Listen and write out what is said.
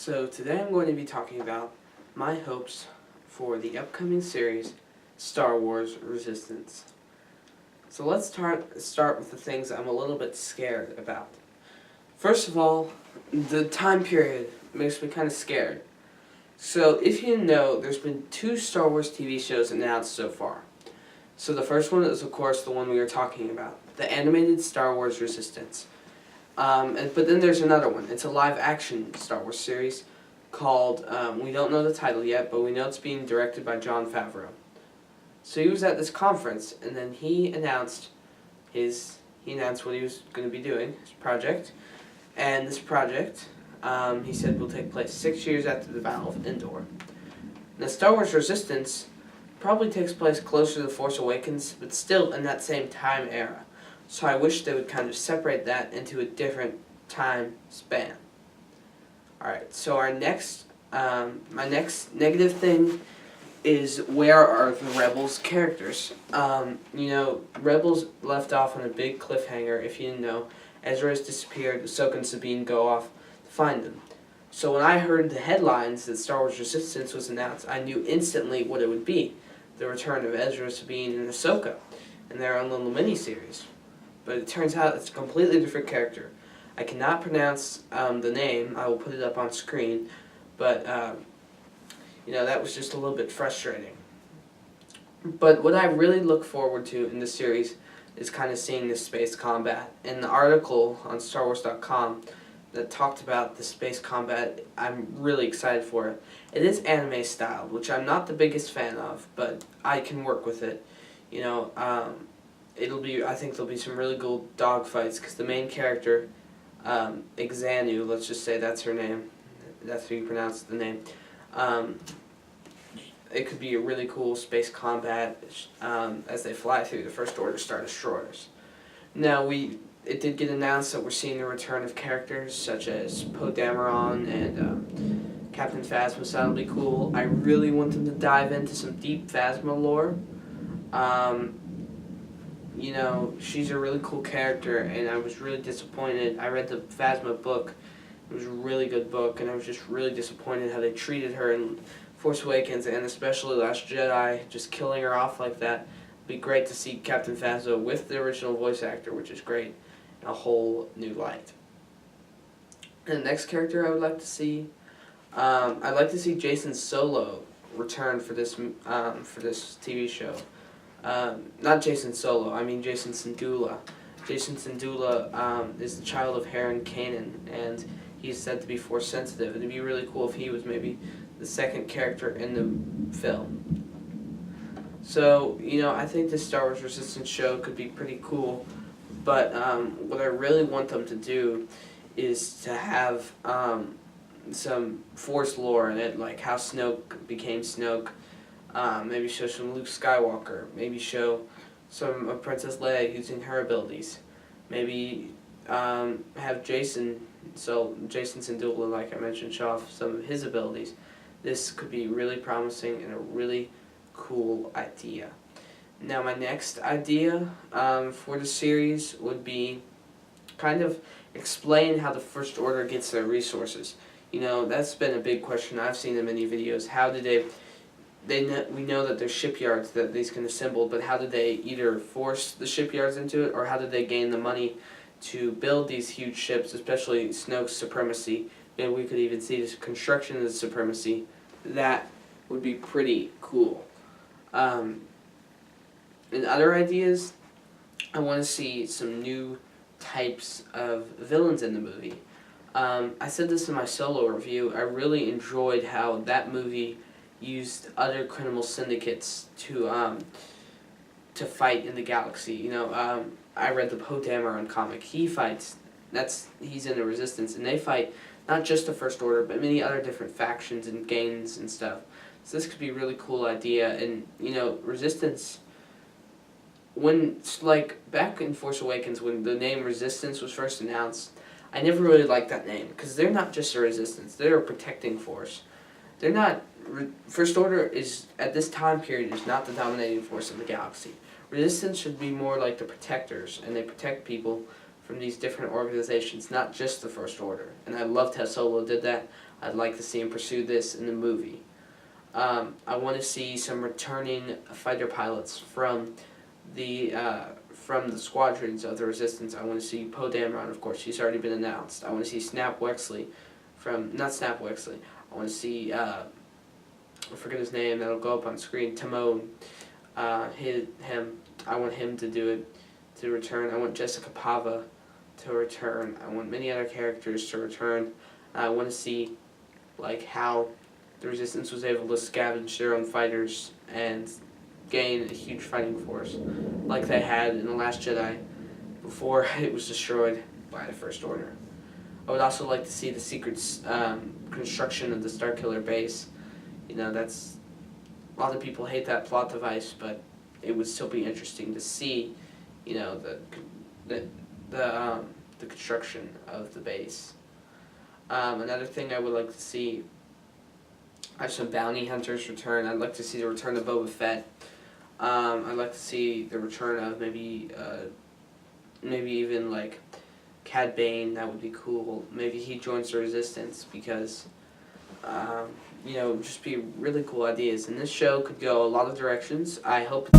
So today I'm going to be talking about my hopes for the upcoming series, Star Wars Resistance. So let's start with the things I'm a little bit scared about. First of all, the time period makes me kind of scared. So if you know, there's been 2 Star Wars TV shows announced so far. So the first one is, of course, the one we were talking about, the animated Star Wars Resistance. But then there's another one. It's a live-action Star Wars series called, we don't know the title yet, but we know it's being directed by Jon Favreau. So he was at this conference, and then he announced what he was going to be doing, his project. And this project, he said, will take place 6 years after the Battle of Endor. Now, Star Wars Resistance probably takes place closer to The Force Awakens, but still in that same time era. So I wish they would kind of separate that into a different time span. Alright, so our next, my next negative thing is, where are the Rebels characters? Rebels left off on a big cliffhanger. If you didn't know, Ezra has disappeared, Ahsoka and Sabine go off to find them. So when I heard the headlines that Star Wars Resistance was announced, I knew instantly what it would be. The return of Ezra, Sabine, and Ahsoka in their own little mini-series. But it turns out it's a completely different character. I cannot pronounce the name. I will put it up on screen. But, that was just a little bit frustrating. But what I really look forward to in this series is kind of seeing this space combat. In the article on StarWars.com that talked about the space combat, I'm really excited for it. It is anime styled, which I'm not the biggest fan of, but I can work with it. I think there'll be some really cool dogfights, because the main character, Xanu, let's just say that's her name, that's how you pronounce the name, it could be a really cool space combat as they fly through the First Order Star Destroyers. Now, it did get announced that we're seeing the return of characters such as Poe Dameron and Captain Phasma, so that'll be cool. I really want them to dive into some deep Phasma lore. She's a really cool character, and I was really disappointed. I read the Phasma book. It was a really good book, and I was just really disappointed how they treated her in Force Awakens, and especially Last Jedi, just killing her off like that. It'd be great to see Captain Phasma with the original voice actor, which is great, in a whole new light. And the next character I would like to see, I'd like to see Jason Solo return for this TV show. Not Jason Solo, I mean Jason Syndulla. Jason Syndulla is the child of Heron Kanan, and he's said to be Force sensitive. It'd be really cool if he was maybe the second character in the film. So, I think this Star Wars Resistance show could be pretty cool, but what I really want them to do is to have some Force lore in it, like how Snoke became Snoke. Maybe show some Luke Skywalker. Maybe show some of Princess Leia using her abilities. Maybe have Jason Syndulla, like I mentioned, show off some of his abilities. This could be really promising and a really cool idea. Now, my next idea for the series would be kind of explain how the First Order gets their resources. That's been a big question I've seen in many videos. How do we know that there's shipyards that these can assemble, but how did they either force the shipyards into it, or how did they gain the money to build these huge ships, especially Snoke's supremacy? We could even see this construction of the supremacy. That would be pretty cool. And other ideas, I want to see some new types of villains in the movie. I said this in my solo review. I really enjoyed how that movie used other criminal syndicates to fight in the galaxy. I read the Poe Dameron comic. He's in the Resistance, and they fight not just the First Order, but many other different factions and gangs and stuff. So this could be a really cool idea. And Resistance, back in Force Awakens, when the name Resistance was first announced, I never really liked that name, because they're not just a resistance, they're a protecting force. They're not. First Order is, at this time period, is not the dominating force of the galaxy. Resistance should be more like the protectors, and they protect people from these different organizations, not just the First Order. And I loved how Solo did that. I'd like to see him pursue this in the movie. I want to see some returning fighter pilots from the squadrons of the Resistance. I want to see Poe Dameron, of course. He's already been announced. I want to see Snap Wexley not Snap Wexley. I want to see, I forget his name, that'll go up on screen, Timon. Him. I want him to do it, to return. I want Jessica Pava to return. I want many other characters to return. I want to see, like, how the Resistance was able to scavenge their own fighters and gain a huge fighting force, like they had in The Last Jedi before it was destroyed by the First Order. I would also like to see the secret construction of the Starkiller base. You know, that's, a lot of people hate that plot device, but it would still be interesting to see, you know, the construction of the base. Another thing I would like to see, I have some bounty hunters return. I'd like to see the return of Boba Fett. I'd like to see the return of maybe even like Cad Bane. That would be cool. Maybe he joins the Resistance because, you know, it would just be really cool ideas. And this show could go a lot of directions. I hope